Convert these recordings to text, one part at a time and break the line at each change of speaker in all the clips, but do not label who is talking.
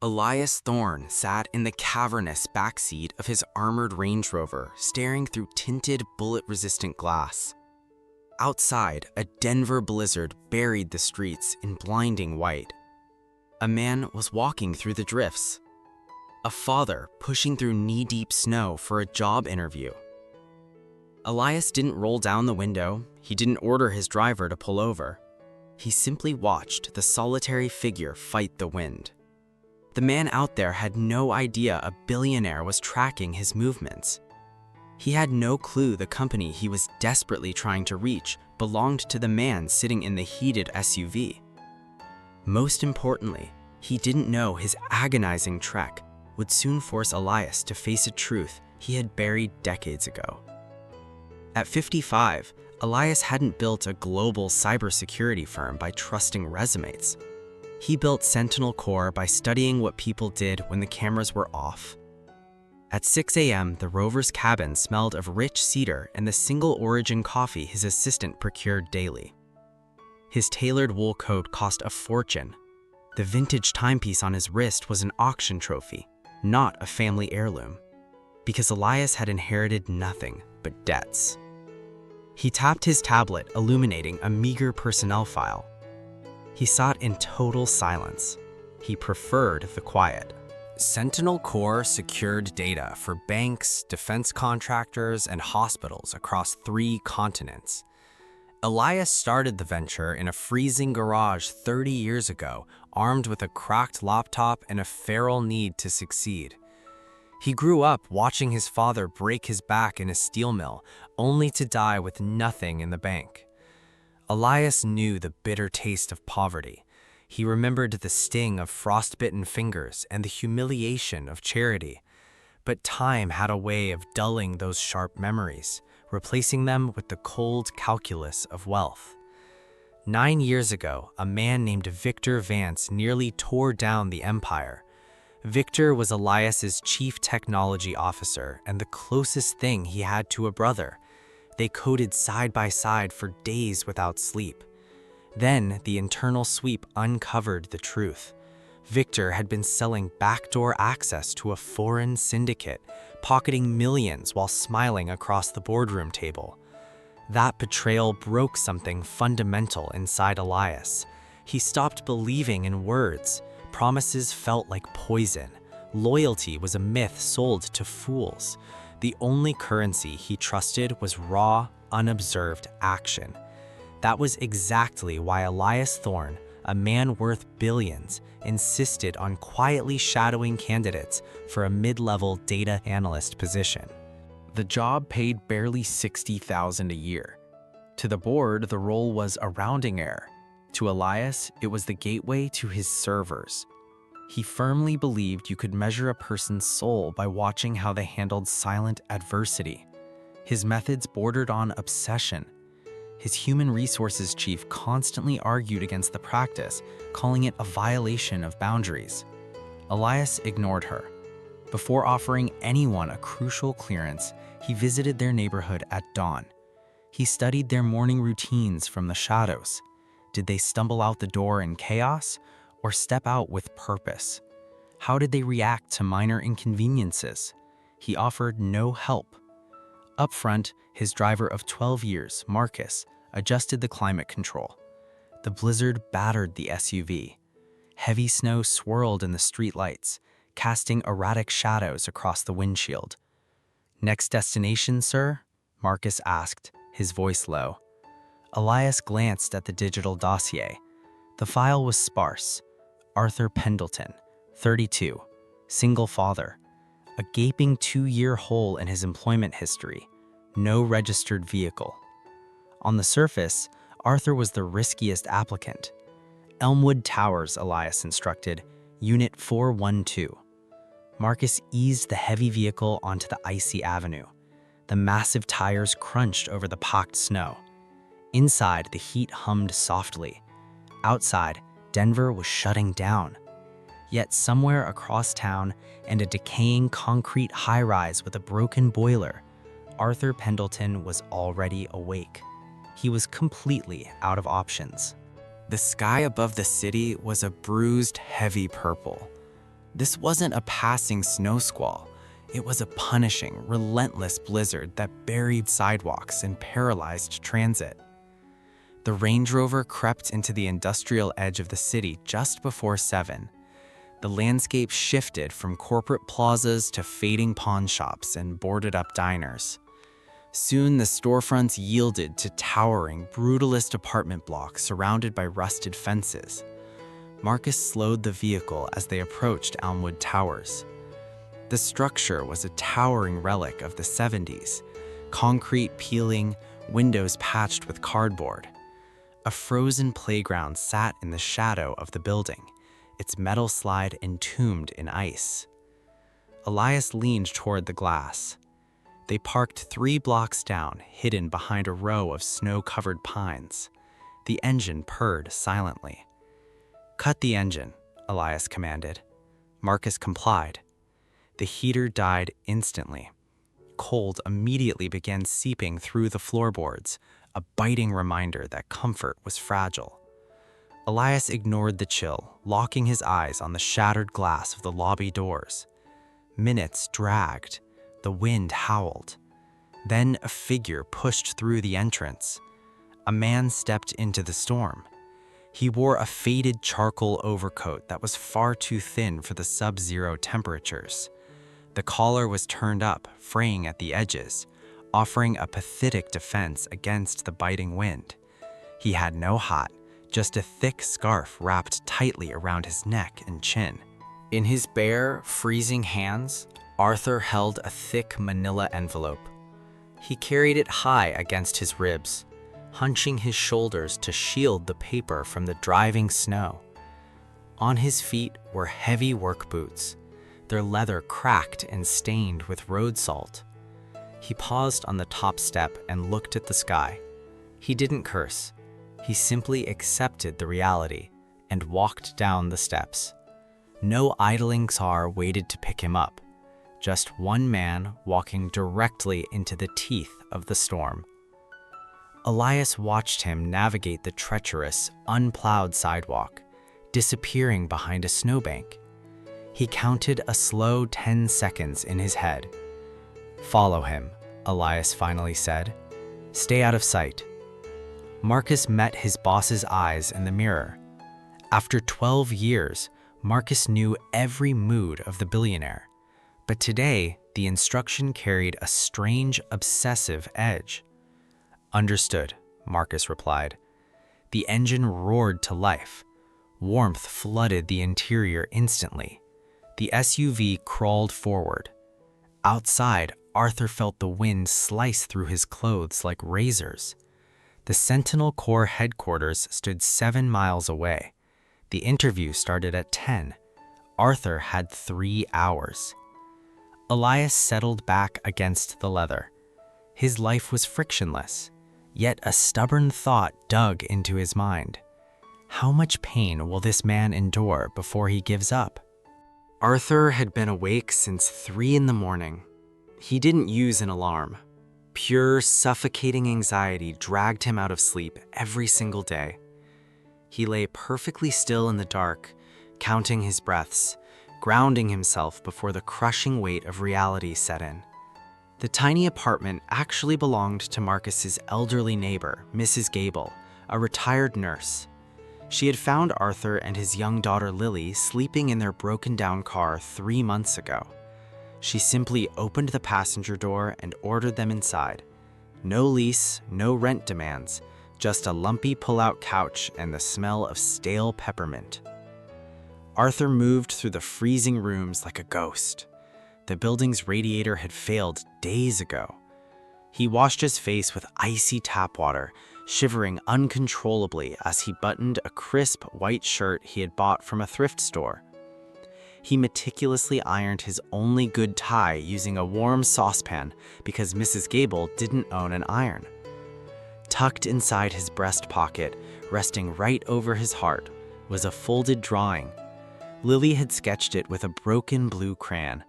Elias Thorne sat in the cavernous backseat of his armored Range Rover, staring through tinted, bullet-resistant glass. Outside, a Denver blizzard buried the streets in blinding white. A man was walking through the drifts. A father pushing through knee-deep snow for a job interview. Elias didn't roll down the window. He didn't order his driver to pull over. He simply watched the solitary figure fight the wind. The man out there had no idea a billionaire was tracking his movements. He had no clue the company he was desperately trying to reach belonged to the man sitting in the heated SUV. Most importantly, he didn't know his agonizing trek would soon force Elias to face a truth he had buried decades ago. At 55, Elias hadn't built a global cybersecurity firm by trusting resumes. He built Sentinel Core by studying what people did when the cameras were off. At 6 a.m., the rover's cabin smelled of rich cedar and the single-origin coffee his assistant procured daily. His tailored wool coat cost a fortune. The vintage timepiece on his wrist was an auction trophy, not a family heirloom, because Elias had inherited nothing but debts. He tapped his tablet, illuminating a meager personnel file. He sat in total silence. He preferred the quiet. Sentinel Core secured data for banks, defense contractors, and hospitals across 3 continents. Elias started the venture in a freezing garage 30 years ago, armed with a cracked laptop and a feral need to succeed. He grew up watching his father break his back in a steel mill, only to die with nothing in the bank. Elias knew the bitter taste of poverty. He remembered the sting of frostbitten fingers and the humiliation of charity. But time had a way of dulling those sharp memories, replacing them with the cold calculus of wealth. 9 years ago, a man named Victor Vance nearly tore down the empire. Victor was Elias's chief technology officer and the closest thing he had to a brother. They coded side by side for days without sleep. Then the internal sweep uncovered the truth. Victor had been selling backdoor access to a foreign syndicate, pocketing millions while smiling across the boardroom table. That betrayal broke something fundamental inside Elias. He stopped believing in words. Promises felt like poison. Loyalty was a myth sold to fools. The only currency he trusted was raw, unobserved action. That was exactly why Elias Thorne, a man worth billions, insisted on quietly shadowing candidates for a mid-level data analyst position. The job paid barely $60,000 a year. To the board, the role was a rounding error. To Elias, it was the gateway to his servers. He firmly believed you could measure a person's soul by watching how they handled silent adversity. His methods bordered on obsession. His human resources chief constantly argued against the practice, calling it a violation of boundaries. Elias ignored her. Before offering anyone a crucial clearance, he visited their neighborhood at dawn. He studied their morning routines from the shadows. Did they stumble out the door in chaos, or step out with purpose? How did they react to minor inconveniences? He offered no help. Up front, his driver of 12 years, Marcus, adjusted the climate control. The blizzard battered the SUV. Heavy snow swirled in the streetlights, casting erratic shadows across the windshield. "Next destination, sir?" Marcus asked, his voice low. Elias glanced at the digital dossier. The file was sparse. Arthur Pendleton, 32, single father. A gaping 2-year hole in his employment history. No registered vehicle. On the surface, Arthur was the riskiest applicant. Elmwood Towers, Elias instructed, Unit 412. Marcus eased the heavy vehicle onto the icy avenue. The massive tires crunched over the packed snow. Inside, the heat hummed softly. Outside, Denver was shutting down. Yet somewhere across town and a decaying concrete high-rise with a broken boiler, Arthur Pendleton was already awake. He was completely out of options. The sky above the city was a bruised, heavy purple. This wasn't a passing snow squall. It was a punishing, relentless blizzard that buried sidewalks and paralyzed transit. The Range Rover crept into the industrial edge of the city just before 7. The landscape shifted from corporate plazas to fading pawn shops and boarded-up diners. Soon the storefronts yielded to towering, brutalist apartment blocks surrounded by rusted fences. Marcus slowed the vehicle as they approached Elmwood Towers. The structure was a towering relic of the 70s, concrete peeling, windows patched with cardboard. A frozen playground sat in the shadow of the building, its metal slide entombed in ice. Elias leaned toward the glass. They parked 3 blocks down, hidden behind a row of snow-covered pines. The engine purred silently. "Cut the engine," Elias commanded. Marcus complied. The heater died instantly. Cold immediately began seeping through the floorboards, a biting reminder that comfort was fragile. Elias ignored the chill, locking his eyes on the shattered glass of the lobby doors. Minutes dragged. The wind howled. Then a figure pushed through the entrance. A man stepped into the storm. He wore a faded charcoal overcoat that was far too thin for the sub-zero temperatures. The collar was turned up, fraying at the edges, offering a pathetic defense against the biting wind. He had no hat, just a thick scarf wrapped tightly around his neck and chin. In his bare, freezing hands, Arthur held a thick manila envelope. He carried it high against his ribs, hunching his shoulders to shield the paper from the driving snow. On his feet were heavy work boots, their leather cracked and stained with road salt. He paused on the top step and looked at the sky. He didn't curse. He simply accepted the reality and walked down the steps. No idling car waited to pick him up. Just one man walking directly into the teeth of the storm. Elias watched him navigate the treacherous, unplowed sidewalk, disappearing behind a snowbank. He counted a slow 10 seconds in his head. "Follow him," Elias finally said. "Stay out of sight." Marcus met his boss's eyes in the mirror. After 12 years, Marcus knew every mood of the billionaire. But today, the instruction carried a strange, obsessive edge. "Understood," Marcus replied. The engine roared to life. Warmth flooded the interior instantly. The SUV crawled forward. Outside, Arthur felt the wind slice through his clothes like razors. The Sentinel Corps headquarters stood 7 miles away. The interview started at 10. Arthur had 3 hours. Elias settled back against the leather. His life was frictionless, yet a stubborn thought dug into his mind. How much pain will this man endure before he gives up? Arthur had been awake since 3 in the morning. He didn't use an alarm. Pure, suffocating anxiety dragged him out of sleep every single day. He lay perfectly still in the dark, counting his breaths, grounding himself before the crushing weight of reality set in. The tiny apartment actually belonged to Marcus's elderly neighbor, Mrs. Gable, a retired nurse. She had found Arthur and his young daughter Lily sleeping in their broken-down car 3 months ago. She simply opened the passenger door and ordered them inside. No lease, no rent demands, just a lumpy pull-out couch and the smell of stale peppermint. Arthur moved through the freezing rooms like a ghost. The building's radiator had failed days ago. He washed his face with icy tap water, shivering uncontrollably as he buttoned a crisp white shirt he had bought from a thrift store. He meticulously ironed his only good tie using a warm saucepan because Mrs. Gable didn't own an iron. Tucked inside his breast pocket, resting right over his heart, was a folded drawing. Lily had sketched it with a broken blue crayon.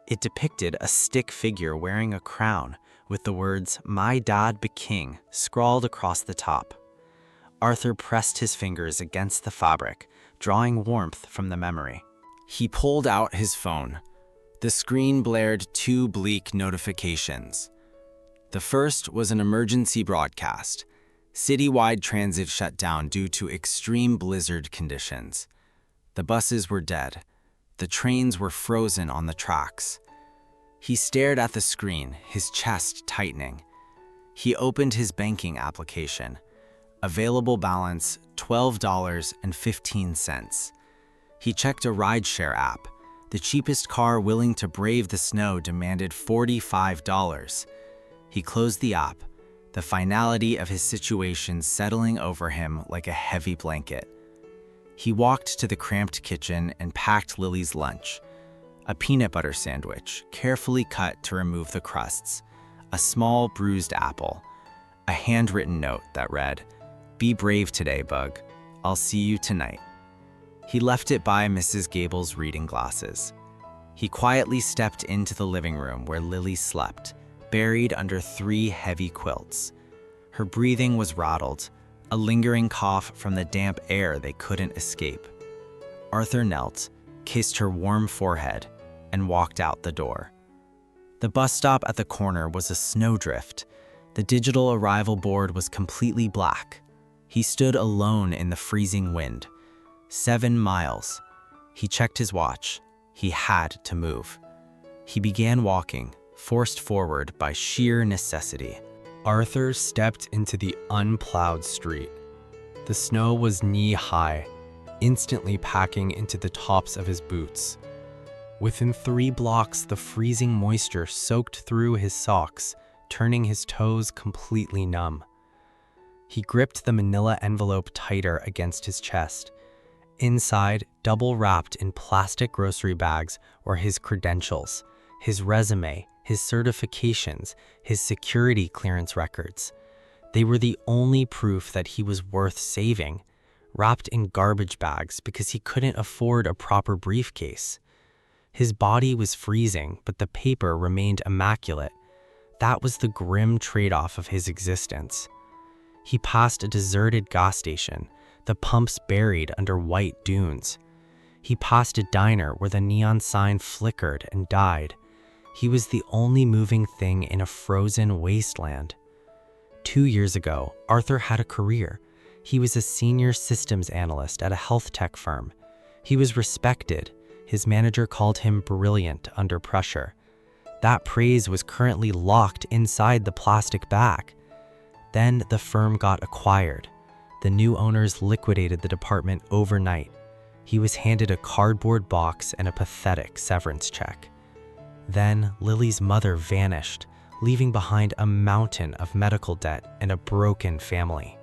It depicted a stick figure wearing a crown with the words, "My dad be king," scrawled across the top. Arthur pressed his fingers against the fabric, drawing warmth from the memory. He pulled out his phone. The screen blared two bleak notifications. The first was an emergency broadcast. Citywide transit shut down due to extreme blizzard conditions. The buses were dead. The trains were frozen on the tracks. He stared at the screen, his chest tightening. He opened his banking application. Available balance, $12.15. He checked a rideshare app. The cheapest car willing to brave the snow demanded $45. He closed the app, the finality of his situation settling over him like a heavy blanket. He walked to the cramped kitchen and packed Lily's lunch. A peanut butter sandwich, carefully cut to remove the crusts. A small bruised apple. A handwritten note that read, "Be brave today, Bug. I'll see you tonight." He left it by Mrs. Gable's reading glasses. He quietly stepped into the living room where Lily slept, buried under 3 heavy quilts. Her breathing was rattled, a lingering cough from the damp air they couldn't escape. Arthur knelt, kissed her warm forehead, and walked out the door. The bus stop at the corner was a snowdrift. The digital arrival board was completely black. He stood alone in the freezing wind. 7 miles. He checked his watch. He had to move. He began walking, forced forward by sheer necessity. Arthur stepped into the unplowed street. The snow was knee-high, instantly packing into the tops of his boots. Within 3 blocks, the freezing moisture soaked through his socks, turning his toes completely numb. He gripped the manila envelope tighter against his chest. Inside, double wrapped in plastic grocery bags, were his credentials, his resume, his certifications, his security clearance records. They were the only proof that he was worth saving, wrapped in garbage bags because he couldn't afford a proper briefcase. His body was freezing, but the paper remained immaculate. That was the grim trade-off of his existence. He passed a deserted gas station, the pumps buried under white dunes. He passed a diner where the neon sign flickered and died. He was the only moving thing in a frozen wasteland. 2 years ago, Arthur had a career. He was a senior systems analyst at a health tech firm. He was respected. His manager called him brilliant under pressure. That praise was currently locked inside the plastic bag. Then the firm got acquired. The new owners liquidated the department overnight. He was handed a cardboard box and a pathetic severance check. Then Lily's mother vanished, leaving behind a mountain of medical debt and a broken family.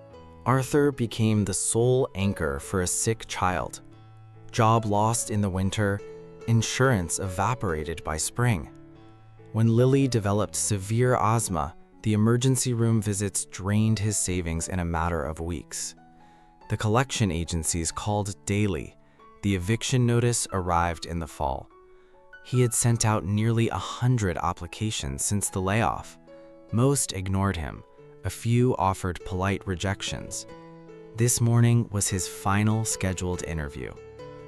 Arthur became the sole anchor for a sick child. Job lost in the winter, insurance evaporated by spring. When Lily developed severe asthma, the emergency room visits drained his savings in a matter of weeks. The collection agencies called daily. The eviction notice arrived in the fall. He had sent out nearly 100 applications since the layoff. Most ignored him. A few offered polite rejections. This morning was his final scheduled interview.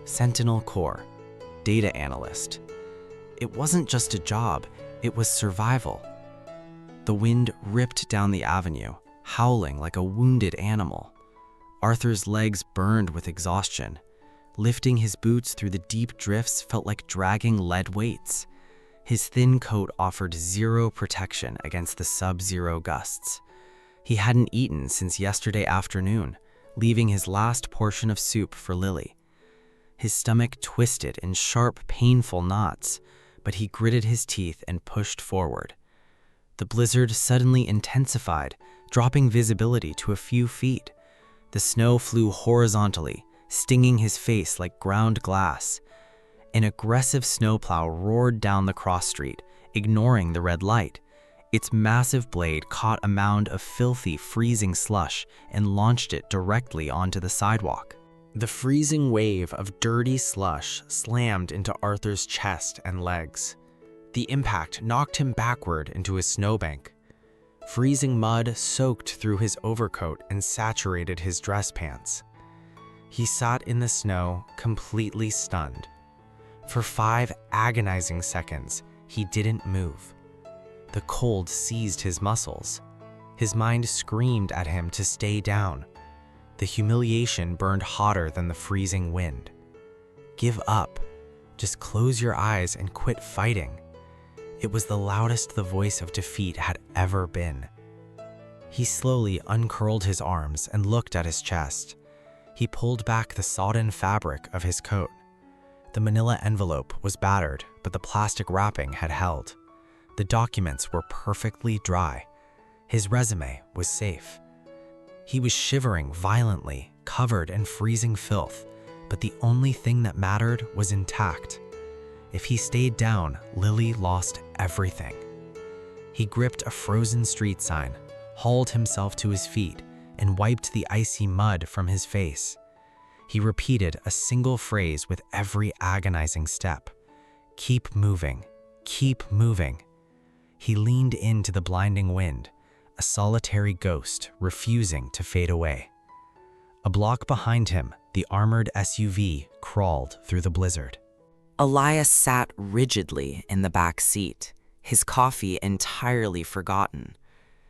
Sentinel Corps, data analyst. It wasn't just a job, it was survival. The wind ripped down the avenue, howling like a wounded animal. Arthur's legs burned with exhaustion. Lifting his boots through the deep drifts felt like dragging lead weights. His thin coat offered zero protection against the sub-zero gusts. He hadn't eaten since yesterday afternoon, leaving his last portion of soup for Lily. His stomach twisted in sharp, painful knots, but he gritted his teeth and pushed forward. The blizzard suddenly intensified, dropping visibility to a few feet. The snow flew horizontally, stinging his face like ground glass. An aggressive snowplow roared down the cross street, ignoring the red light. Its massive blade caught a mound of filthy, freezing slush and launched it directly onto the sidewalk. The freezing wave of dirty slush slammed into Arthur's chest and legs. The impact knocked him backward into a snowbank. Freezing mud soaked through his overcoat and saturated his dress pants. He sat in the snow, completely stunned. For 5 agonizing seconds, he didn't move. The cold seized his muscles. His mind screamed at him to stay down. The humiliation burned hotter than the freezing wind. Give up. Just close your eyes and quit fighting. It was the loudest the voice of defeat had ever been. He slowly uncurled his arms and looked at his chest. He pulled back the sodden fabric of his coat. The manila envelope was battered, but the plastic wrapping had held. The documents were perfectly dry. His resume was safe. He was shivering violently, covered in freezing filth, but the only thing that mattered was intact. If he stayed down, Lily lost everything. He gripped a frozen street sign, hauled himself to his feet, and wiped the icy mud from his face. He repeated a single phrase with every agonizing step. Keep moving, keep moving. He leaned into the blinding wind, a solitary ghost refusing to fade away. A block behind him, the armored SUV crawled through the blizzard.
Elias sat rigidly in the back seat, his coffee entirely forgotten.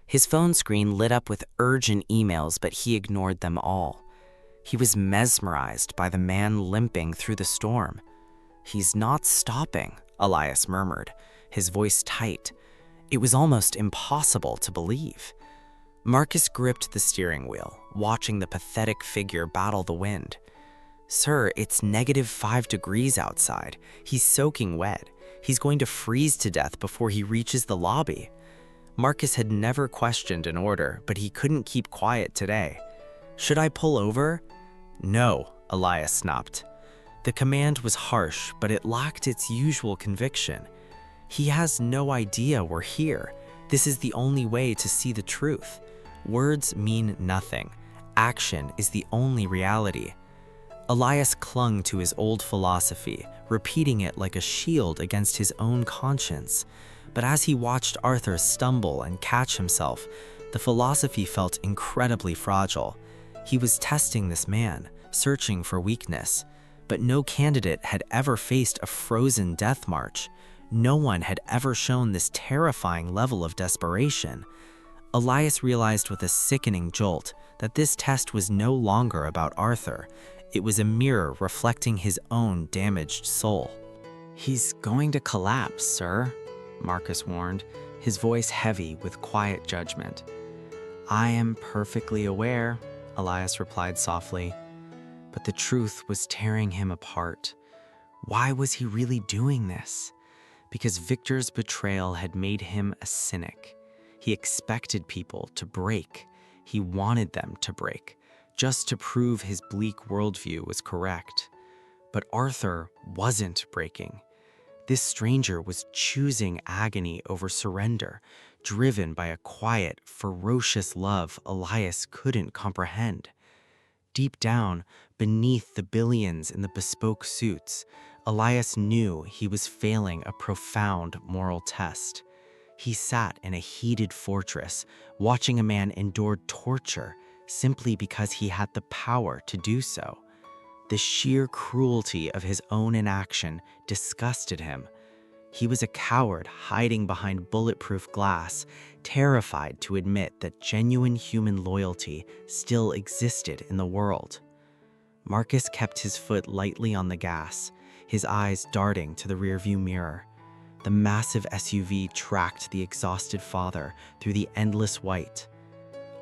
His phone screen lit up with urgent emails, but he ignored them all. He was mesmerized by the man limping through the storm. "He's not stopping," Elias murmured, his voice tight. It was almost impossible to believe. Marcus gripped the steering wheel, watching the pathetic figure battle the wind. "Sir, it's -5 degrees outside. He's soaking wet. He's going to freeze to death before he reaches the lobby." Marcus had never questioned an order, but he couldn't keep quiet today. "Should I pull over?" "No," Elias snapped. The command was harsh, but it lacked its usual conviction. "He has no idea we're here. This is the only way to see the truth. Words mean nothing. Action is the only reality." Elias clung to his old philosophy, repeating it like a shield against his own conscience. But as he watched Arthur stumble and catch himself, the philosophy felt incredibly fragile. He was testing this man, searching for weakness. But no candidate had ever faced a frozen death march. No one had ever shown this terrifying level of desperation. Elias realized with a sickening jolt that this test was no longer about Arthur. It was a mirror reflecting his own damaged soul. "He's going to collapse, sir," Marcus warned, his voice heavy with quiet judgment. "I am perfectly aware," Elias replied softly. But the truth was tearing him apart. Why was he really doing this? Because Victor's betrayal had made him a cynic. He expected people to break. He wanted them to break, just to prove his bleak worldview was correct. But Arthur wasn't breaking. This stranger was choosing agony over surrender, driven by a quiet, ferocious love Elias couldn't comprehend. Deep down, beneath the billions in the bespoke suits, Elias knew he was failing a profound moral test. He sat in a heated fortress, watching a man endure torture simply because he had the power to do so. The sheer cruelty of his own inaction disgusted him. He was a coward hiding behind bulletproof glass, terrified to admit that genuine human loyalty still existed in the world. Marcus kept his foot lightly on the gas, his eyes darting to the rearview mirror. The massive SUV tracked the exhausted father through the endless white.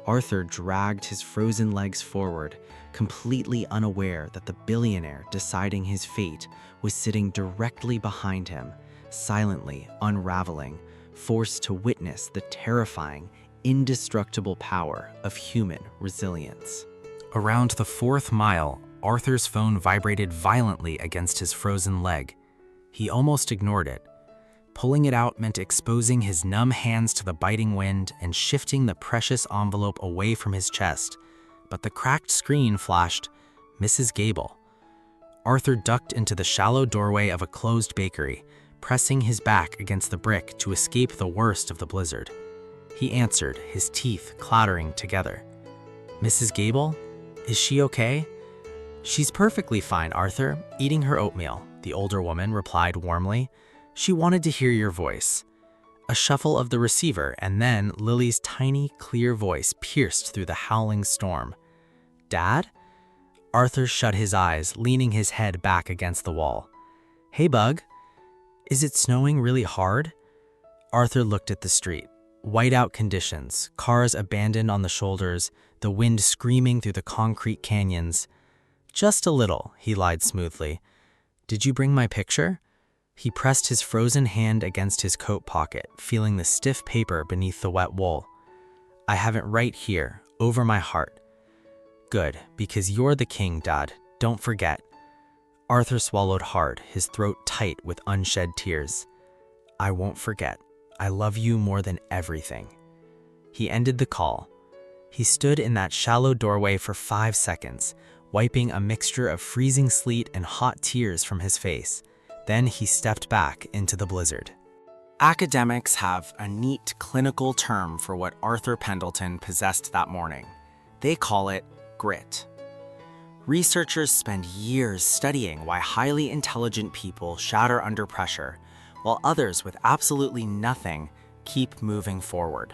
Arthur dragged his frozen legs forward, completely unaware that the billionaire deciding his fate was sitting directly behind him, silently unraveling, forced to witness the terrifying, indestructible power of human resilience.
Around the 4th mile, Arthur's phone vibrated violently against his frozen leg. He almost ignored it. Pulling it out meant exposing his numb hands to the biting wind and shifting the precious envelope away from his chest. But the cracked screen flashed, "Mrs. Gable." Arthur ducked into the shallow doorway of a closed bakery, pressing his back against the brick to escape the worst of the blizzard. He answered, his teeth clattering together. "Mrs. Gable? Is she okay?" "She's perfectly fine, Arthur, eating her oatmeal," the the older woman replied warmly. She wanted to hear your voice. A shuffle of the receiver, and then Lily's tiny, clear voice pierced through the howling storm. Dad? Arthur shut his eyes, leaning his head back against the wall. Hey, Bug. Is it snowing really hard? Arthur looked at the street. Whiteout conditions, cars abandoned on the shoulders, the wind screaming through the concrete canyons. Just a little, he lied smoothly. Did you bring my picture? He pressed his frozen hand against his coat pocket, feeling the stiff paper beneath the wet wool. I have it right here, over my heart. Good, because you're the king, Dad. Don't forget. Arthur swallowed hard, his throat tight with unshed tears. I won't forget. I love you more than everything. He ended the call. He stood in that shallow doorway for 5 seconds, wiping a mixture of freezing sleet and hot tears from his face. Then he stepped back into the blizzard. Academics have a neat clinical term for what Arthur Pendleton possessed that morning. They call it grit. Researchers spend years studying why highly intelligent people shatter under pressure, while others with absolutely nothing keep moving forward.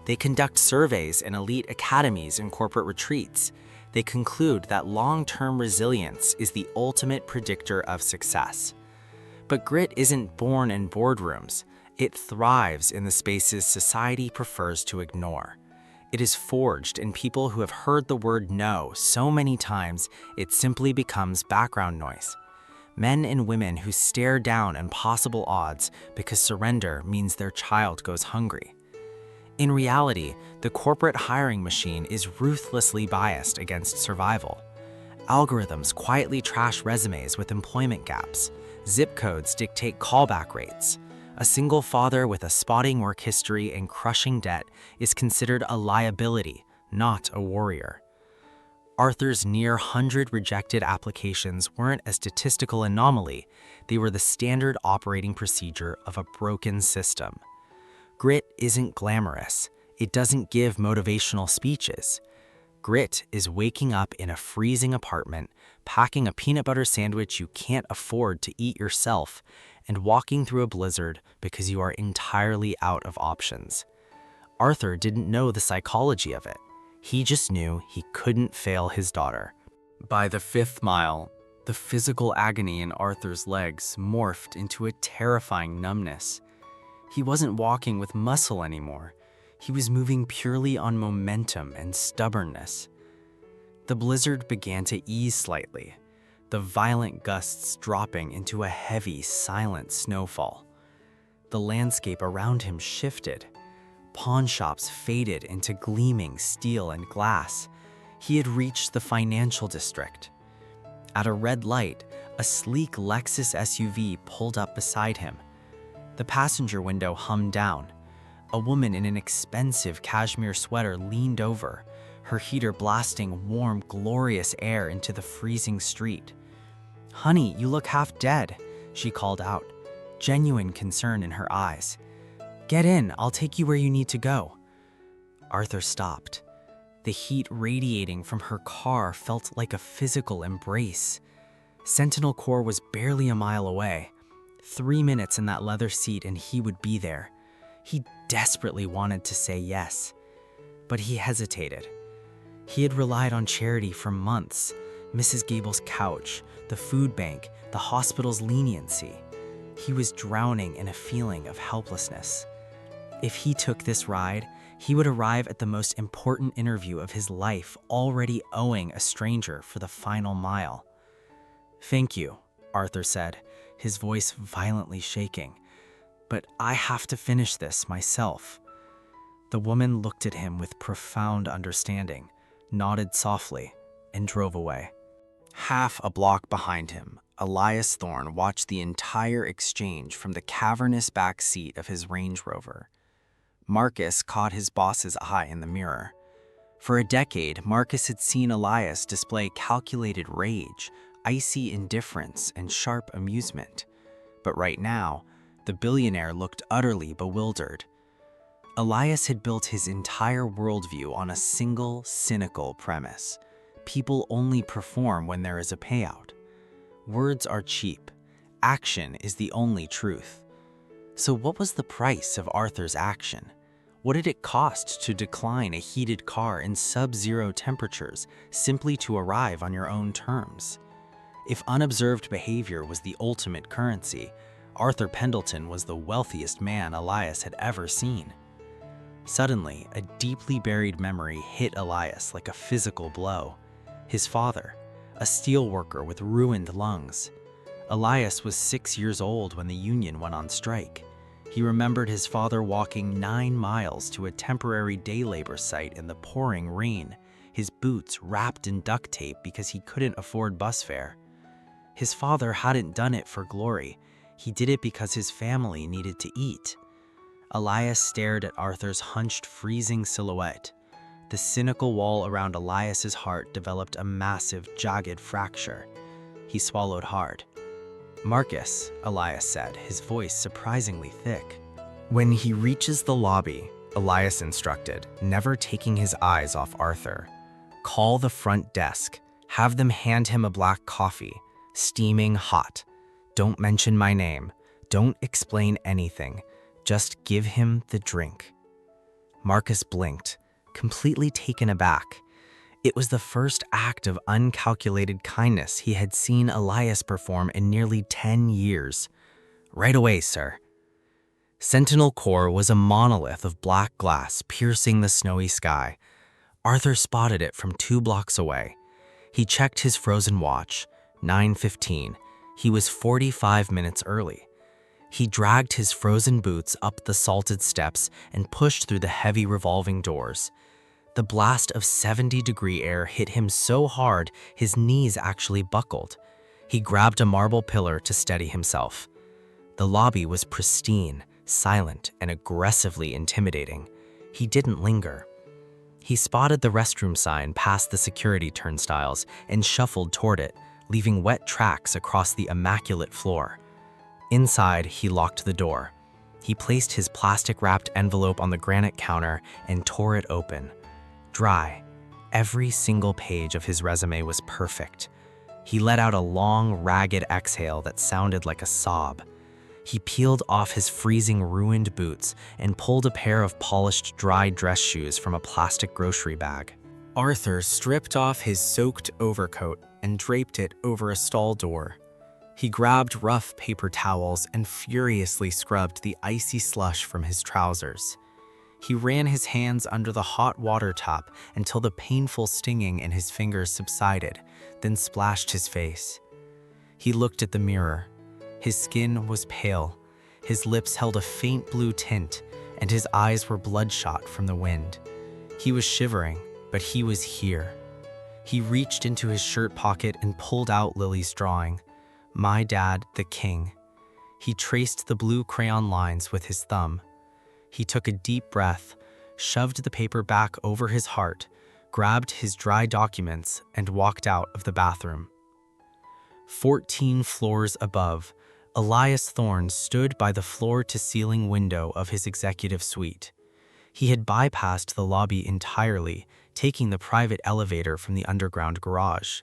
They conduct surveys in elite academies and corporate retreats. They conclude that long-term resilience is the ultimate predictor of success. But grit isn't born in boardrooms. It thrives in the spaces society prefers to ignore. It is forged in people who have heard the word no so many times it simply becomes background noise. Men and women who stare down impossible odds because surrender means their child goes hungry. In reality, the corporate hiring machine is ruthlessly biased against survival. Algorithms quietly trash resumes with employment gaps. Zip codes dictate callback rates. A single father with a spotting work history and crushing debt is considered a liability, not a warrior. Arthur's near 100 rejected applications weren't a statistical anomaly, they were the standard operating procedure of a broken system. Grit isn't glamorous. It doesn't give motivational speeches. Grit is waking up in a freezing apartment, packing a peanut butter sandwich you can't afford to eat yourself, and walking through a blizzard because you are entirely out of options. Arthur didn't know the psychology of it. He just knew he couldn't fail his daughter. By the 5th mile, the physical agony in Arthur's legs morphed into a terrifying numbness. He wasn't walking with muscle anymore. He was moving purely on momentum and stubbornness. The blizzard began to ease slightly, the violent gusts dropping into a heavy, silent snowfall. The landscape around him shifted. Pawn shops faded into gleaming steel and glass. He had reached the financial district. At a red light, a sleek Lexus SUV pulled up beside him. The passenger window hummed down. A woman in an expensive cashmere sweater leaned over, her heater blasting warm, glorious air into the freezing street. "Honey, you look half dead," she called out, genuine concern in her eyes. "Get in, I'll take you where you need to go." Arthur stopped. The heat radiating from her car felt like a physical embrace. Sentinel Corps was barely a mile away. 3 minutes in that leather seat and he would be there. He desperately wanted to say yes, but he hesitated. He had relied on charity for months, Mrs. Gable's couch, the food bank, the hospital's leniency. He was drowning in a feeling of helplessness. If he took this ride, he would arrive at the most important interview of his life already owing a stranger for the final mile. "Thank you," Arthur said, his voice violently shaking. "But I have to finish this myself." The woman looked at him with profound understanding, nodded softly, and drove away. Half a block behind him, Elias Thorne watched the entire exchange from the cavernous back seat of his Range Rover. Marcus caught his boss's eye in the mirror. For a decade, Marcus had seen Elias display calculated rage, icy indifference, and sharp amusement. But right now, the billionaire looked utterly bewildered. Elias had built his entire worldview on a single, cynical premise. People only perform when there is a payout. Words are cheap. Action is the only truth. So what was the price of Arthur's action? What did it cost to decline a heated car in sub-zero temperatures simply to arrive on your own terms? If unobserved behavior was the ultimate currency, Arthur Pendleton was the wealthiest man Elias had ever seen. Suddenly, a deeply buried memory hit Elias like a physical blow. His father, a steelworker with ruined lungs. Elias was 6 years old when the union went on strike. He remembered his father walking 9 miles to a temporary day labor site in the pouring rain, his boots wrapped in duct tape because he couldn't afford bus fare. His father hadn't done it for glory. He did it because his family needed to eat. Elias stared at Arthur's hunched, freezing silhouette. The cynical wall around Elias's heart developed a massive, jagged fracture. He swallowed hard. "Marcus," Elias said, his voice surprisingly thick. "When he reaches the lobby," Elias instructed, never taking his eyes off Arthur, "call the front desk. Have them hand him a black coffee, steaming hot. Don't mention my name. Don't explain anything. Just give him the drink." Marcus blinked, completely taken aback. It was the first act of uncalculated kindness he had seen Elias perform in nearly 10 years. "Right away, sir." Sentinel Core was a monolith of black glass piercing the snowy sky. Arthur spotted it from 2 blocks away. He checked his frozen watch, 9:15. He was 45 minutes early. He dragged his frozen boots up the salted steps and pushed through the heavy revolving doors. The blast of 70-degree air hit him so hard his knees actually buckled. He grabbed a marble pillar to steady himself. The lobby was pristine, silent, and aggressively intimidating. He didn't linger. He spotted the restroom sign past the security turnstiles and shuffled toward it, leaving wet tracks across the immaculate floor. Inside, he locked the door. He placed his plastic-wrapped envelope on the granite counter and tore it open. Dry. Every single page of his resume was perfect. He let out a long, ragged exhale that sounded like a sob. He peeled off his freezing, ruined boots and pulled a pair of polished, dry dress shoes from a plastic grocery bag. Arthur stripped off his soaked overcoat and draped it over a stall door. He grabbed rough paper towels and furiously scrubbed the icy slush from his trousers. He ran his hands under the hot water tap until the painful stinging in his fingers subsided, then splashed his face. He looked at the mirror. His skin was pale, his lips held a faint blue tint, and his eyes were bloodshot from the wind. He was shivering, but he was here. He reached into his shirt pocket and pulled out Lily's drawing, "My Dad, the King." He traced the blue crayon lines with his thumb. He took a deep breath, shoved the paper back over his heart, grabbed his dry documents, and walked out of the bathroom. 14 floors above, Elias Thorne stood by the floor-to-ceiling window of his executive suite. He had bypassed the lobby entirely, taking the private elevator from the underground garage.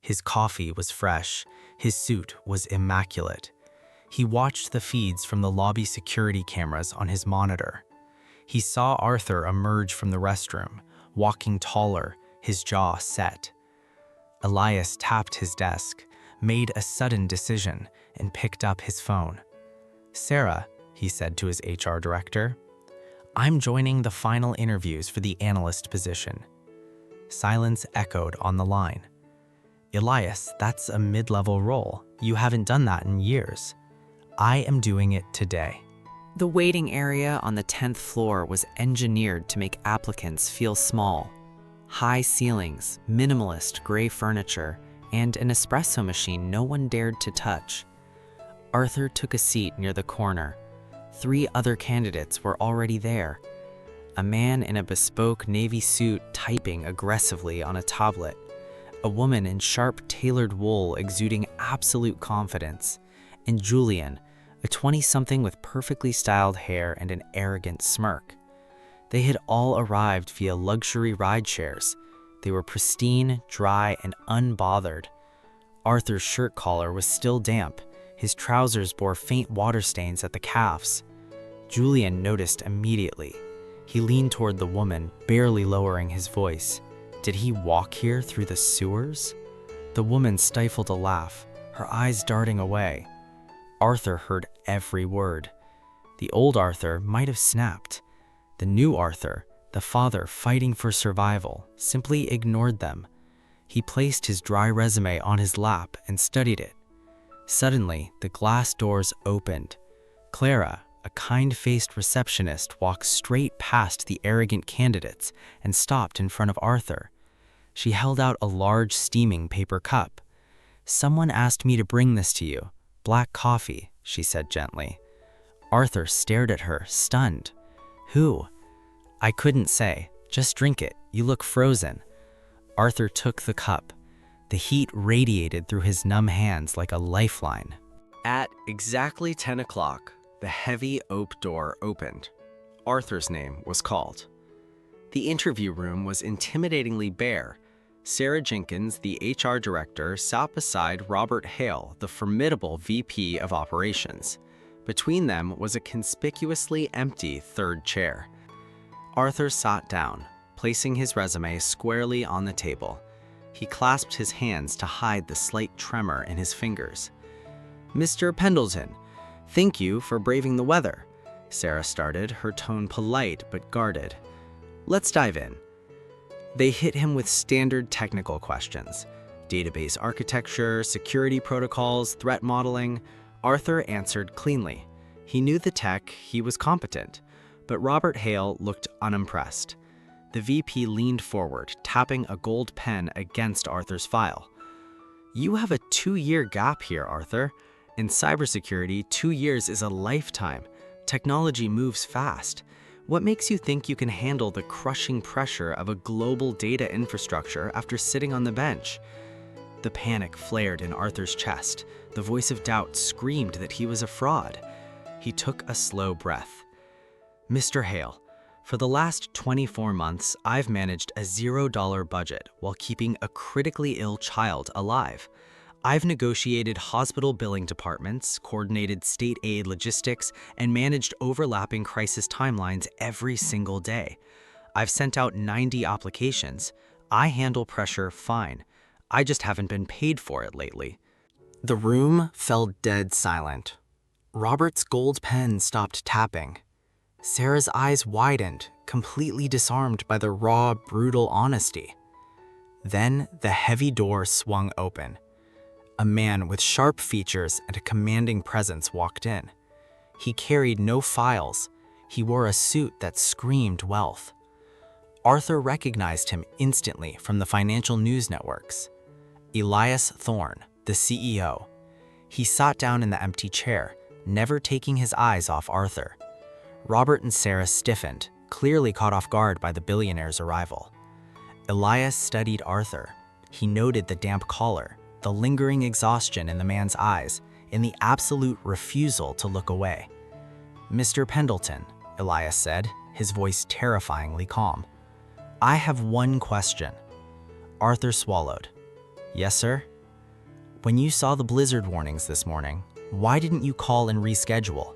His coffee was fresh, his suit was immaculate. He watched the feeds from the lobby security cameras on his monitor. He saw Arthur emerge from the restroom, walking taller, his jaw set. Elias tapped his desk, made a sudden decision, and picked up his phone. "Sarah," he said to his HR director, "I'm joining the final interviews for the analyst position." Silence echoed on the line. "Elias, that's a mid-level role. You haven't done that in years." "I am doing it today."
The waiting area on the 10th floor was engineered to make applicants feel small. High ceilings, minimalist gray furniture, and an espresso machine no one dared to touch. Arthur took a seat near the corner. 3 other candidates were already there. A man in a bespoke navy suit typing aggressively on a tablet. A woman in sharp tailored wool exuding absolute confidence. And Julian, a 20-something with perfectly styled hair and an arrogant smirk. They had all arrived via luxury ride shares. They were pristine, dry, and unbothered. Arthur's shirt collar was still damp, His trousers bore faint water stains at the calves. Julian noticed immediately. He leaned toward the woman, barely lowering his voice. Did he walk here through the sewers? The woman stifled a laugh, her eyes darting away. Arthur heard every word. The old Arthur might have snapped. The new Arthur, the father fighting for survival, simply ignored them. He placed his dry resume on his lap and studied it. Suddenly, the glass doors opened. Clara, a kind-faced receptionist, walked straight past the arrogant candidates and stopped in front of Arthur. She held out a large steaming paper cup. "Someone asked me to bring this to you. Black coffee," she said gently. Arthur stared at her, stunned. "Who?" "I couldn't say. Just drink it. You look frozen." Arthur took the cup. The heat radiated through his numb hands like a lifeline.
At exactly 10 o'clock, the heavy oak door opened. Arthur's name was called. The interview room was intimidatingly bare. Sarah Jenkins, the HR director, sat beside Robert Hale, the formidable VP of Operations. Between them was a conspicuously empty third chair. Arthur sat down, placing his resume squarely on the table. He clasped his hands to hide the slight tremor in his fingers. "Mr. Pendleton, thank you for braving the weather," Sarah started, her tone polite but guarded. "Let's dive in." They hit him with standard technical questions: database architecture, security protocols, threat modeling. Arthur answered cleanly. He knew the tech, he was competent, but Robert Hale looked unimpressed. The VP leaned forward, tapping a gold pen against Arthur's file. "You have a 2-year gap here, Arthur. In cybersecurity, 2 years is a lifetime. Technology moves fast. What makes you think you can handle the crushing pressure of a global data infrastructure after sitting on the bench?" The panic flared in Arthur's chest. The voice of doubt screamed that he was a fraud. He took a slow breath. "Mr. Hale, for the last 24 months, I've managed a $0 budget while keeping a critically ill child alive. I've negotiated hospital billing departments, coordinated state aid logistics, and managed overlapping crisis timelines every single day. I've sent out 90 applications. I handle pressure fine. I just haven't been paid for it lately." The room fell dead silent. Robert's gold pen stopped tapping. Sarah's eyes widened, completely disarmed by the raw, brutal honesty. Then the heavy door swung open. A man with sharp features and a commanding presence walked in. He carried no files. He wore a suit that screamed wealth. Arthur recognized him instantly from the financial news networks. Elias Thorne, the CEO. He sat down in the empty chair, never taking his eyes off Arthur. Robert and Sarah stiffened, clearly caught off guard by the billionaire's arrival. Elias studied Arthur. He noted the damp collar, the lingering exhaustion in the man's eyes, and the absolute refusal to look away. "Mr. Pendleton," Elias said, his voice terrifyingly calm. "I have one question." Arthur swallowed. "Yes, sir?" "When you saw the blizzard warnings this morning, why didn't you call and reschedule?"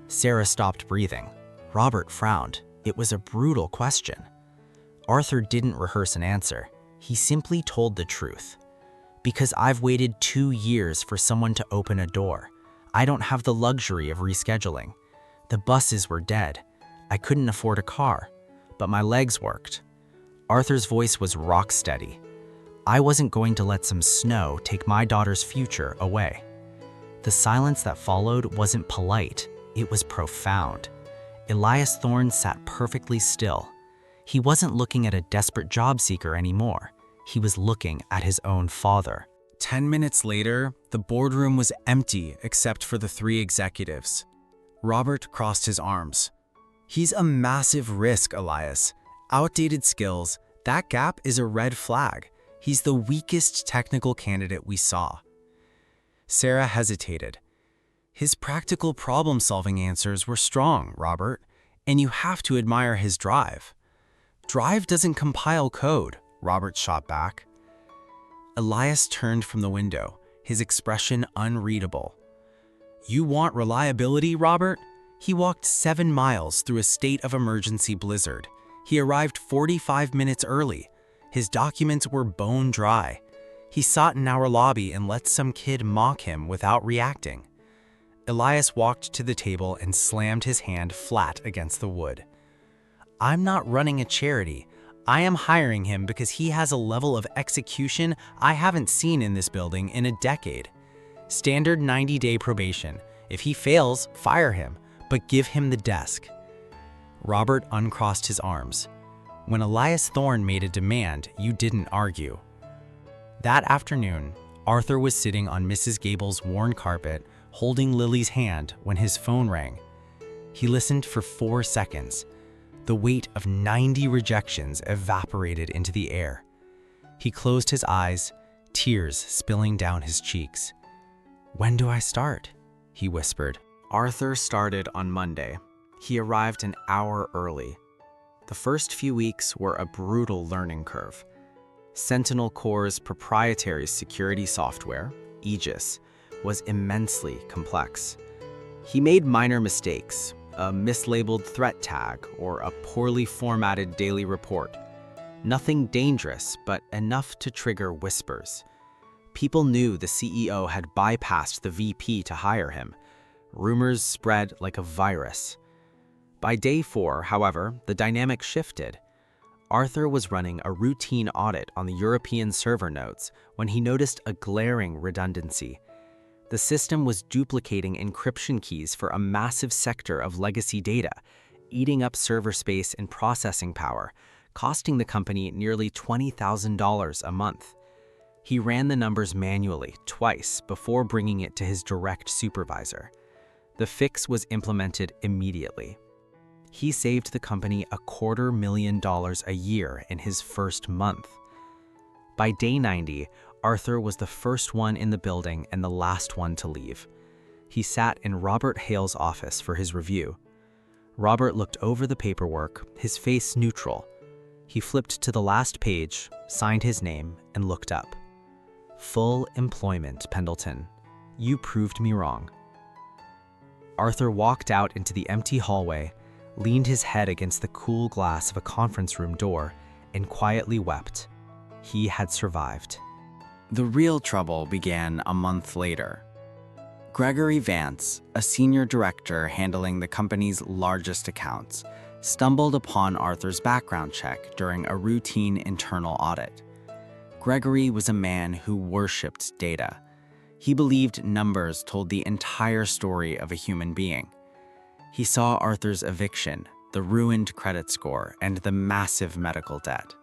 Sarah stopped breathing. Robert frowned. It was a brutal question. Arthur didn't rehearse an answer. He simply told the truth. "Because I've waited 2 years for someone to open a door. I don't have the luxury of rescheduling. The buses were dead. I couldn't afford a car, but my legs worked." Arthur's voice was rock steady. "I wasn't going to let some snow take my daughter's future away." The silence that followed wasn't polite. It was profound. Elias Thorne sat perfectly still. He wasn't looking at a desperate job seeker anymore. He was looking at his own father. 10 minutes later, the boardroom was empty except for the 3 executives. Robert crossed his arms. "He's a massive risk, Elias. Outdated skills, that gap is a red flag. He's the weakest technical candidate we saw." Sarah hesitated. "His practical problem-solving answers were strong, Robert, and you have to admire his drive." "Drive doesn't compile code," Robert shot back. Elias turned from the window, his expression unreadable. You want reliability, Robert? He walked 7 miles through a state of emergency blizzard. He arrived 45 minutes early. His documents were bone dry. He sat in our lobby and let some kid mock him without reacting. Elias walked to the table and slammed his hand flat against the wood. I'm not running a charity. I am hiring him because he has a level of execution I haven't seen in this building in a decade. Standard 90-day probation. If he fails, fire him, but give him the desk. Robert uncrossed his arms. When Elias Thorne made a demand, you didn't argue. That afternoon, Arthur was sitting on Mrs. Gable's worn carpet, holding Lily's hand when his phone rang. He listened for 4 seconds. The weight of 90 rejections evaporated into the air. He closed his eyes, tears spilling down his cheeks. "When do I start?" he whispered. Arthur started on Monday. He arrived an hour early. The first few weeks were a brutal learning curve. Sentinel Corps' proprietary security software, Aegis, was immensely complex. He made minor mistakes, a mislabeled threat tag or a poorly formatted daily report. Nothing dangerous, but enough to trigger whispers. People knew the CEO had bypassed the VP to hire him. Rumors spread like a virus. By day 4, however, the dynamic shifted. Arthur was running a routine audit on the European server nodes when he noticed a glaring redundancy. The system was duplicating encryption keys for a massive sector of legacy data, eating up server space and processing power, costing the company nearly $20,000 a month. He ran the numbers manually twice before bringing it to his direct supervisor. The fix was implemented immediately. He saved the company $250,000 a year in his first month. By day 90, Arthur was the first one in the building and the last one to leave. He sat in Robert Hale's office for his review. Robert looked over the paperwork, his face neutral. He flipped to the last page, signed his name, and looked up. "Full employment, Pendleton. You proved me wrong." Arthur walked out into the empty hallway, leaned his head against the cool glass of a conference room door, and quietly wept. He had survived. The real trouble began a month later. Gregory Vance, a senior director handling the company's largest accounts, stumbled upon Arthur's background check during a routine internal audit. Gregory was a man who worshipped data. He believed numbers told the entire story of a human being. He saw Arthur's eviction, the ruined credit score, and the massive medical debt.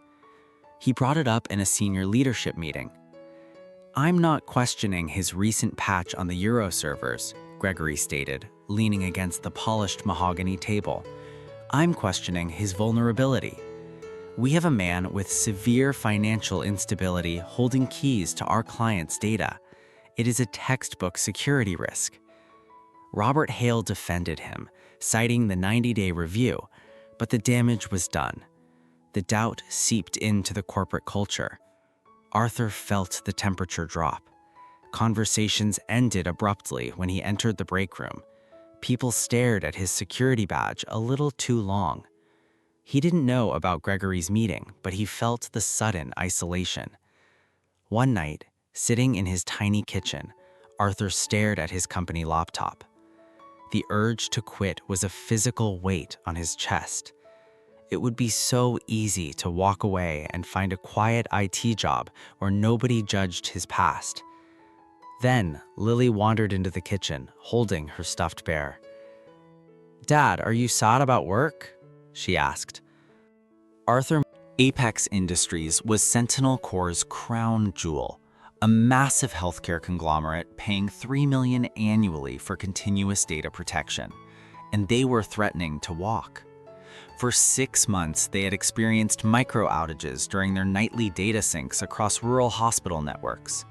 He brought it up in a senior leadership meeting. "I'm not questioning his recent patch on the Euro servers," Gregory stated, leaning against the polished mahogany table. "I'm questioning his vulnerability. We have a man with severe financial instability holding keys to our clients' data. It is a textbook security risk." Robert Hale defended him, citing the 90-day review, but the damage was done. The doubt seeped into the corporate culture. Arthur felt the temperature drop. Conversations ended abruptly when he entered the break room. People stared at his security badge a little too long. He didn't know about Gregory's meeting, but he felt the sudden isolation. One night, sitting in his tiny kitchen, Arthur stared at his company laptop. The urge to quit was a physical weight on his chest. It would be so easy to walk away and find a quiet IT job where nobody judged his past. Then, Lily wandered into the kitchen, holding her stuffed bear. "Dad, are you sad about work?" she asked. Apex Industries was Sentinel Corps' crown jewel, a massive healthcare conglomerate paying $3 million annually for continuous data protection, and they were threatening to walk. For 6 months, they had experienced micro outages during their nightly data syncs across rural hospital networks.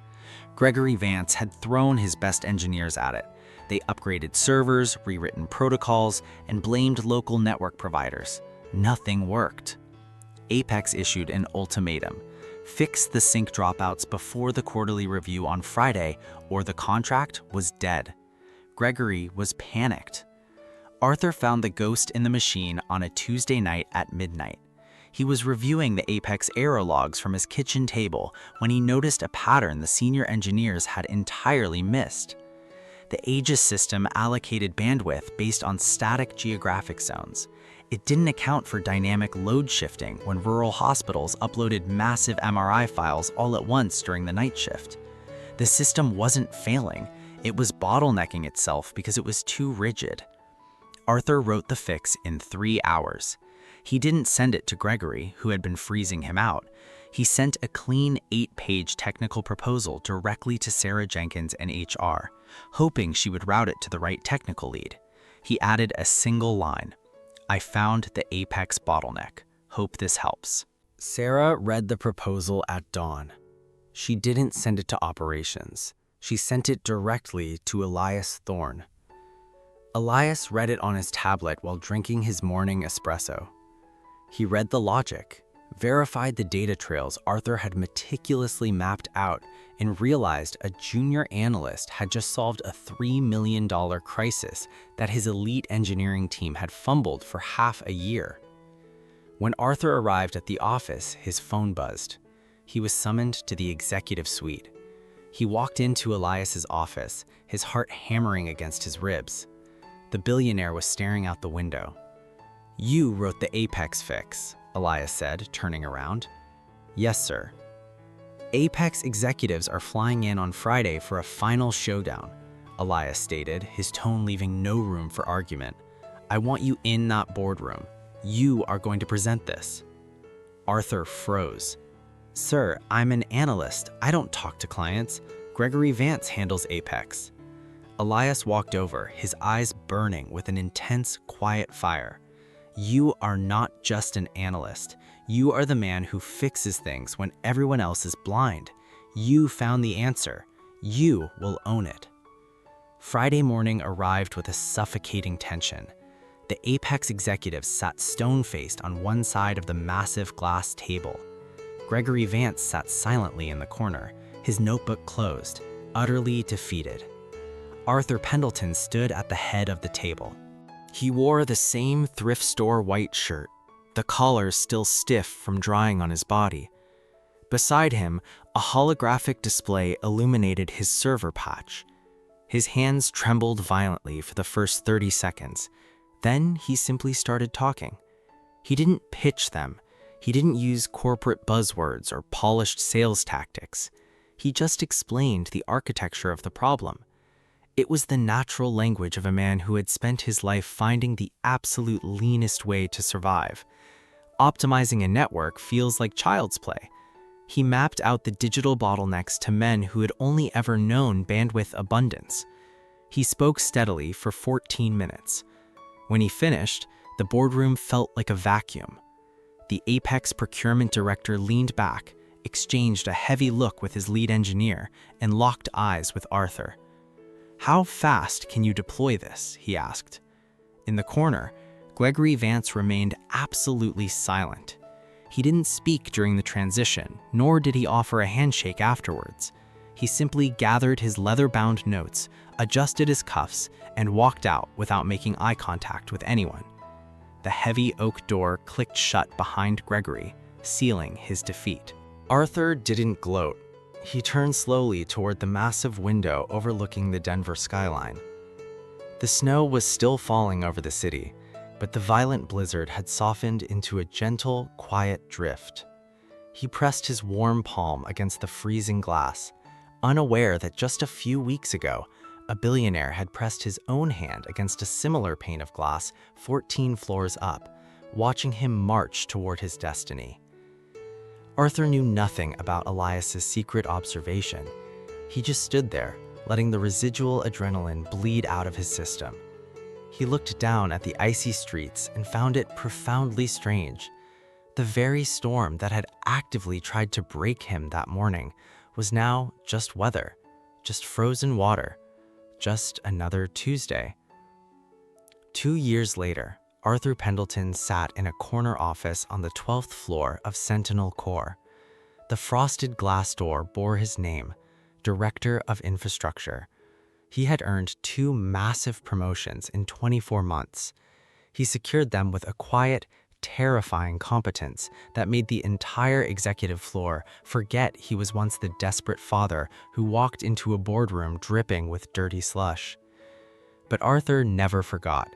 Gregory Vance had thrown his best engineers at it. They upgraded servers, rewritten protocols, and blamed local network providers. Nothing worked. Apex issued an ultimatum: fix the sync dropouts before the quarterly review on Friday, or the contract was dead. Gregory was panicked. Arthur found the ghost in the machine on a Tuesday night at midnight. He was reviewing the Apex error logs from his kitchen table when he noticed a pattern the senior engineers had entirely missed. The Aegis system allocated bandwidth based on static geographic zones. It didn't account for dynamic load shifting when rural hospitals uploaded massive MRI files all at once during the night shift. The system wasn't failing, it was bottlenecking itself because it was too rigid. Arthur wrote the fix in 3 hours. He didn't send it to Gregory, who had been freezing him out. He sent a clean 8-page technical proposal directly to Sarah Jenkins and HR, hoping she would route it to the right technical lead. He added a single line: "I found the Apex bottleneck. Hope this helps." Sarah read the proposal at dawn. She didn't send it to operations. She sent it directly to Elias Thorne. Elias read it on his tablet while drinking his morning espresso. He read the logic, verified the data trails Arthur had meticulously mapped out, and realized a junior analyst had just solved a $3 million crisis that his elite engineering team had fumbled for half a year. When Arthur arrived at the office, his phone buzzed. He was summoned to the executive suite. He walked into Elias's office, his heart hammering against his ribs. The billionaire was staring out the window. "You wrote the Apex fix," Elias said, turning around. "Yes, sir." "Apex executives are flying in on Friday for a final showdown," Elias stated, his tone leaving no room for argument. "I want you in that boardroom. You are going to present this." Arthur froze. "Sir, I'm an analyst. I don't talk to clients. Gregory Vance handles Apex." Elias walked over, his eyes burning with an intense, quiet fire. "You are not just an analyst. You are the man who fixes things when everyone else is blind. You found the answer. You will own it." Friday morning arrived with a suffocating tension. The Apex executives sat stone-faced on one side of the massive glass table. Gregory Vance sat silently in the corner, his notebook closed, utterly defeated. Arthur Pendleton stood at the head of the table. He wore the same thrift store white shirt, the collar still stiff from drying on his body. Beside him, a holographic display illuminated his server patch. His hands trembled violently for the first 30 seconds. Then he simply started talking. He didn't pitch them. He didn't use corporate buzzwords or polished sales tactics. He just explained the architecture of the problem. It was the natural language of a man who had spent his life finding the absolute leanest way to survive. Optimizing a network feels like child's play. He mapped out the digital bottlenecks to men who had only ever known bandwidth abundance. He spoke steadily for 14 minutes. When he finished, the boardroom felt like a vacuum. The Apex procurement director leaned back, exchanged a heavy look with his lead engineer, and locked eyes with Arthur. "How fast can you deploy this?" he asked. In the corner, Gregory Vance remained absolutely silent. He didn't speak during the transition, nor did he offer a handshake afterwards. He simply gathered his leather-bound notes, adjusted his cuffs, and walked out without making eye contact with anyone. The heavy oak door clicked shut behind Gregory, sealing his defeat. Arthur didn't gloat. He turned slowly toward the massive window overlooking the Denver skyline. The snow was still falling over the city, but the violent blizzard had softened into a gentle, quiet drift. He pressed his warm palm against the freezing glass, unaware that just a few weeks ago, a billionaire had pressed his own hand against a similar pane of glass 14 floors up, watching him march toward his destiny. Arthur knew nothing about Elias's secret observation. He just stood there, letting the residual adrenaline bleed out of his system. He looked down at the icy streets and found it profoundly strange. The very storm that had actively tried to break him that morning was now just weather, just frozen water, just another Tuesday. 2 years later, Arthur Pendleton sat in a corner office on the 12th floor of Sentinel Core. The frosted glass door bore his name, Director of Infrastructure. He had earned 2 massive promotions in 24 months. He secured them with a quiet, terrifying competence that made the entire executive floor forget he was once the desperate father who walked into a boardroom dripping with dirty slush. But Arthur never forgot.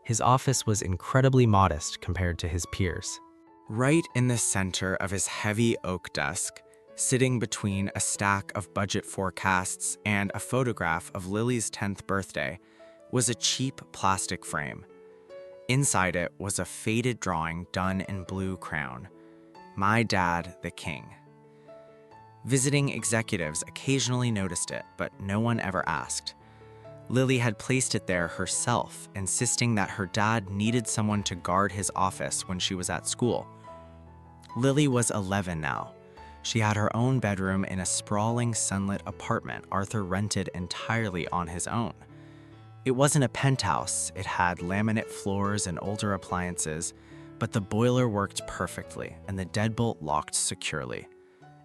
His office was incredibly modest compared to his peers. Right in the center of his heavy oak desk, sitting between a stack of budget forecasts and a photograph of Lily's 10th birthday, was a cheap plastic frame. Inside it was a faded drawing done in blue crayon. My Dad, the King. Visiting executives occasionally noticed it, but no one ever asked. Lily had placed it there herself, insisting that her dad needed someone to guard his office when she was at school. Lily was 11 now. She had her own bedroom in a sprawling sunlit apartment Arthur rented entirely on his own. It wasn't a penthouse, it had laminate floors and older appliances, but the boiler worked perfectly and the deadbolt locked securely.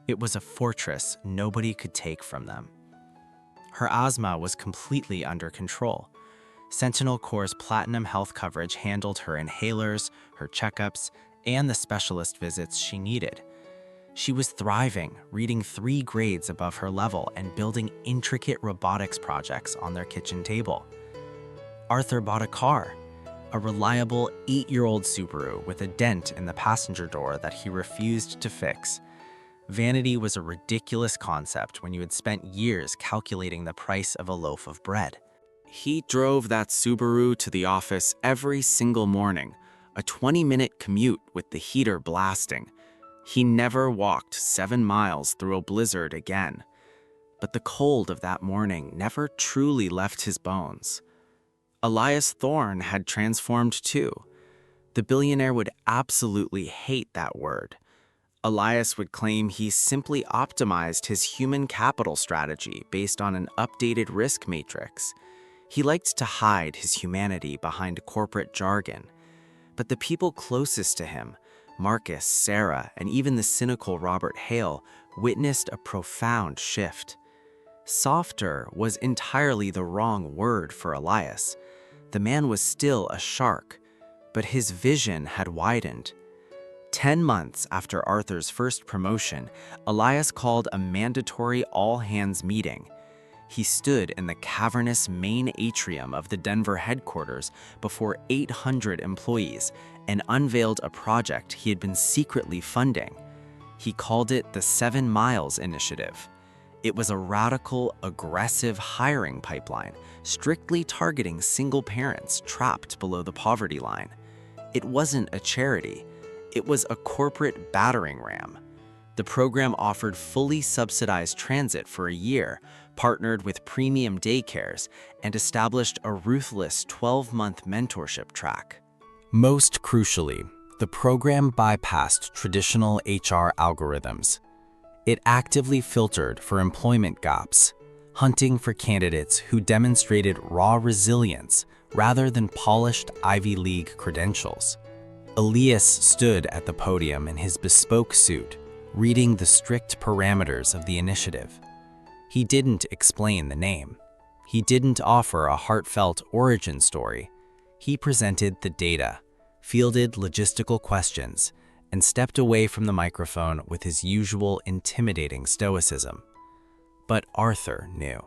It was a fortress nobody could take from them. Her asthma was completely under control. Sentinel Corps' platinum health coverage handled her inhalers, her checkups, and the specialist visits she needed. She was thriving, reading 3 grades above her level and building intricate robotics projects on their kitchen table. Arthur bought a car, a reliable 8-year-old Subaru with a dent in the passenger door that he refused to fix. Vanity was a ridiculous concept when you had spent years calculating the price of a loaf of bread. He drove that Subaru to the office every single morning, a 20-minute commute with the heater blasting. He never walked 7 miles through a blizzard again. But the cold of that morning never truly left his bones. Elias Thorne had transformed too. The billionaire would absolutely hate that word. Elias would claim he simply optimized his human capital strategy based on an updated risk matrix. He liked to hide his humanity behind corporate jargon. But the people closest to him, Marcus, Sarah, and even the cynical Robert Hale, witnessed a profound shift. Softer was entirely the wrong word for Elias. The man was still a shark, but his vision had widened. 10 months after Arthur's first promotion, Elias called a mandatory all-hands meeting. He stood in the cavernous main atrium of the Denver headquarters before 800 employees and unveiled a project he had been secretly funding. He called it the 7 Miles Initiative. It was a radical, aggressive hiring pipeline, strictly targeting single parents trapped below the poverty line. It wasn't a charity. It was a corporate battering ram. The program offered fully subsidized transit for a year, partnered with premium daycares, and established a ruthless 12-month mentorship track. Most crucially, the program bypassed traditional HR algorithms. It actively filtered for employment gaps, hunting for candidates who demonstrated raw resilience rather than polished Ivy League credentials. Elias stood at the podium in his bespoke suit, reading the strict parameters of the initiative. He didn't explain the name. He didn't offer a heartfelt origin story. He presented the data, fielded logistical questions, and stepped away from the microphone with his usual intimidating stoicism. But Arthur knew.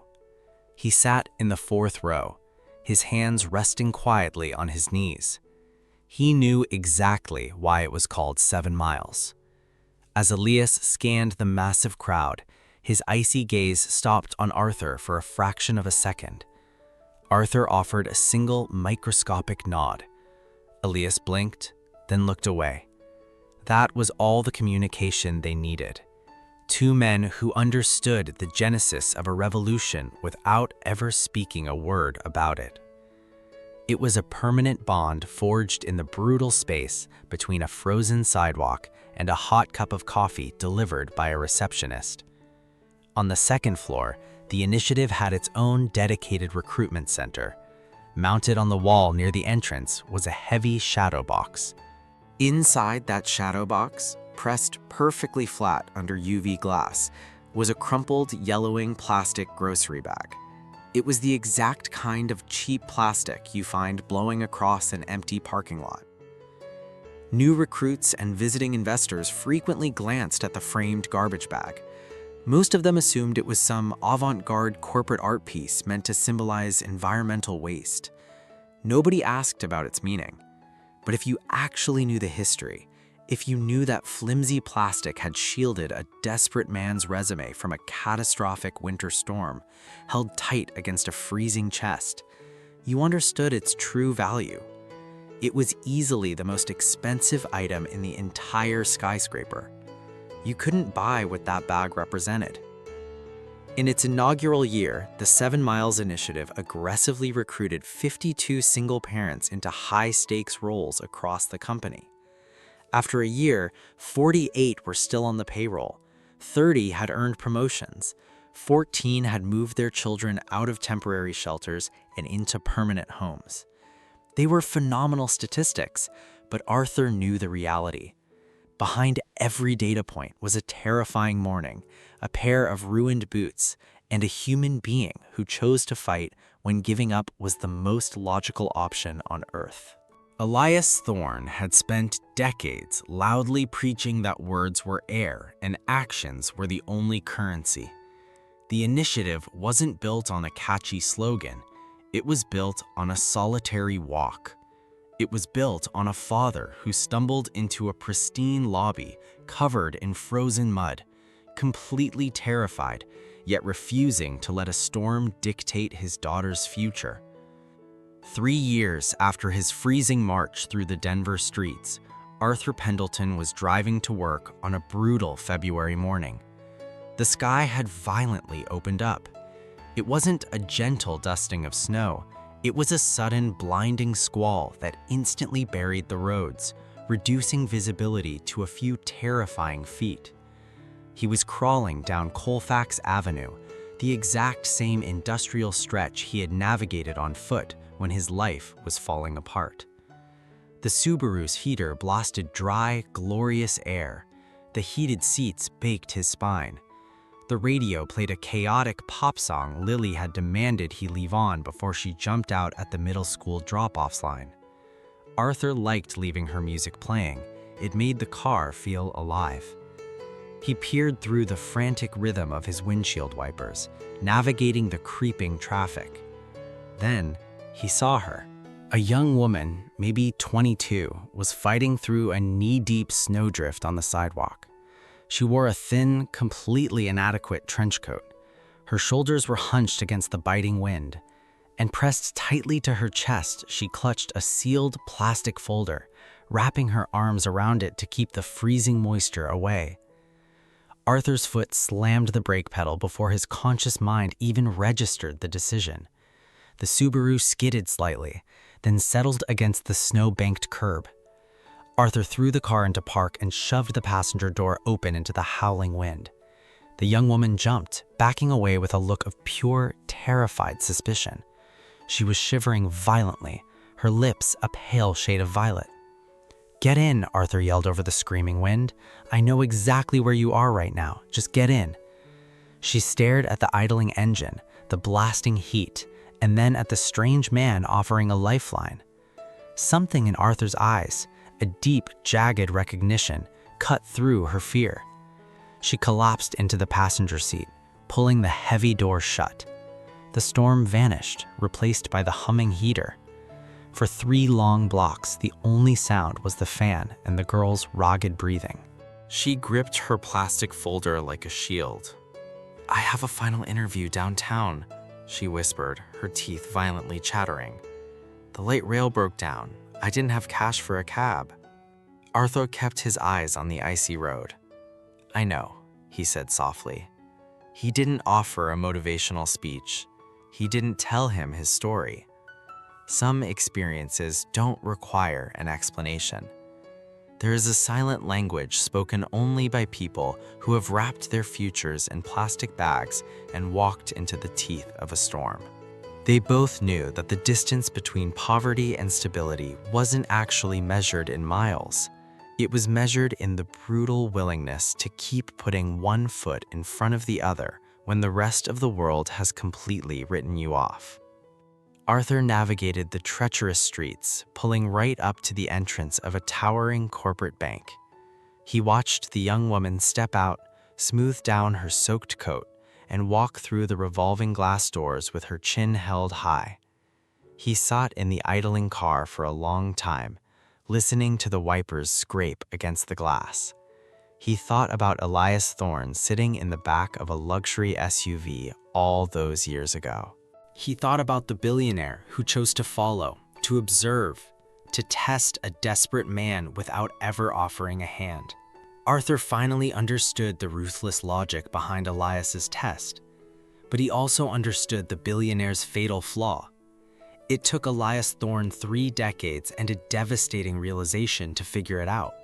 He sat in the 4th row, his hands resting quietly on his knees. He knew exactly why it was called 7 Miles. As Elias scanned the massive crowd, his icy gaze stopped on Arthur for a fraction of a second. Arthur offered a single microscopic nod. Elias blinked, then looked away. That was all the communication they needed. 2 men who understood the genesis of a revolution without ever speaking a word about it. It was a permanent bond forged in the brutal space between a frozen sidewalk and a hot cup of coffee delivered by a receptionist. On the 2nd floor, the initiative had its own dedicated recruitment center. Mounted on the wall near the entrance was a heavy shadow box. Inside that shadow box, pressed perfectly flat under UV glass, was a crumpled, yellowing plastic grocery bag. It was the exact kind of cheap plastic you find blowing across an empty parking lot. New recruits and visiting investors frequently glanced at the framed garbage bag. Most of them assumed it was some avant-garde corporate art piece meant to symbolize environmental waste. Nobody asked about its meaning. But if you actually knew the history, if you knew that flimsy plastic had shielded a desperate man's resume from a catastrophic winter storm, held tight against a freezing chest, you understood its true value. It was easily the most expensive item in the entire skyscraper. You couldn't buy what that bag represented. In its inaugural year, the 7 Miles Initiative aggressively recruited 52 single parents into high-stakes roles across the company. After a year, 48 were still on the payroll, 30 had earned promotions, 14 had moved their children out of temporary shelters and into permanent homes. They were phenomenal statistics, but Arthur knew the reality. Behind every data point was a terrifying morning, a pair of ruined boots, and a human being who chose to fight when giving up was the most logical option on Earth. Elias Thorne had spent decades loudly preaching that words were air and actions were the only currency. The initiative wasn't built on a catchy slogan. It was built on a solitary walk. It was built on a father who stumbled into a pristine lobby covered in frozen mud, completely terrified, yet refusing to let a storm dictate his daughter's future. 3 years after his freezing march through the Denver streets, Arthur Pendleton was driving to work on a brutal February morning. The sky had violently opened up. It wasn't a gentle dusting of snow. It was a sudden, blinding squall that instantly buried the roads, reducing visibility to a few terrifying feet. He was crawling down Colfax Avenue, the exact same industrial stretch he had navigated on foot when his life was falling apart. The Subaru's heater blasted dry, glorious air. The heated seats baked his spine. The radio played a chaotic pop song Lily had demanded he leave on before she jumped out at the middle school drop-offs line. Arthur liked leaving her music playing. It made the car feel alive. He peered through the frantic rhythm of his windshield wipers, navigating the creeping traffic. Then, he saw her. A young woman, maybe 22, was fighting through a knee-deep snowdrift on the sidewalk. She wore a thin, completely inadequate trench coat. Her shoulders were hunched against the biting wind, and pressed tightly to her chest, she clutched a sealed plastic folder, wrapping her arms around it to keep the freezing moisture away. Arthur's foot slammed the brake pedal before his conscious mind even registered the decision. The Subaru skidded slightly, then settled against the snow-banked curb. Arthur threw the car into park and shoved the passenger door open into the howling wind. The young woman jumped, backing away with a look of pure, terrified suspicion. She was shivering violently, her lips a pale shade of violet. "Get in," Arthur yelled over the screaming wind. "I know exactly where you are right now. Just get in." She stared at the idling engine, the blasting heat, and then at the strange man offering a lifeline. Something in Arthur's eyes, a deep, jagged recognition, cut through her fear. She collapsed into the passenger seat, pulling the heavy door shut. The storm vanished, replaced by the humming heater. For 3 long blocks, the only sound was the fan and the girl's ragged breathing. She gripped her plastic folder like a shield. "I have a final interview downtown," she whispered, her teeth violently chattering. "The light rail broke down. I didn't have cash for a cab." Arthur kept his eyes on the icy road. "I know," he said softly. He didn't offer a motivational speech. He didn't tell him his story. Some experiences don't require an explanation. There is a silent language spoken only by people who have wrapped their futures in plastic bags and walked into the teeth of a storm. They both knew that the distance between poverty and stability wasn't actually measured in miles. It was measured in the brutal willingness to keep putting one foot in front of the other when the rest of the world has completely written you off. Arthur navigated the treacherous streets, pulling right up to the entrance of a towering corporate bank. He watched the young woman step out, smooth down her soaked coat, and walk through the revolving glass doors with her chin held high. He sat in the idling car for a long time, listening to the wipers scrape against the glass. He thought about Elias Thorne sitting in the back of a luxury SUV all those years ago. He thought about the billionaire who chose to follow, to observe, to test a desperate man without ever offering a hand. Arthur finally understood the ruthless logic behind Elias's test, but he also understood the billionaire's fatal flaw. It took Elias Thorne 3 decades and a devastating realization to figure it out.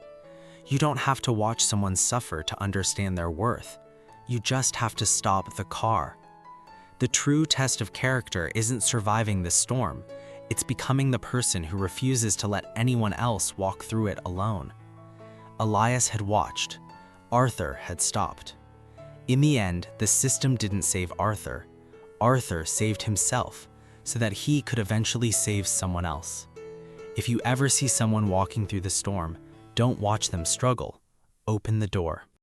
You don't have to watch someone suffer to understand their worth. You just have to stop the car. The true test of character isn't surviving the storm. It's becoming the person who refuses to let anyone else walk through it alone. Elias had watched. Arthur had stopped. In the end, the system didn't save Arthur. Arthur saved himself, so that he could eventually save someone else. If you ever see someone walking through the storm, don't watch them struggle. Open the door.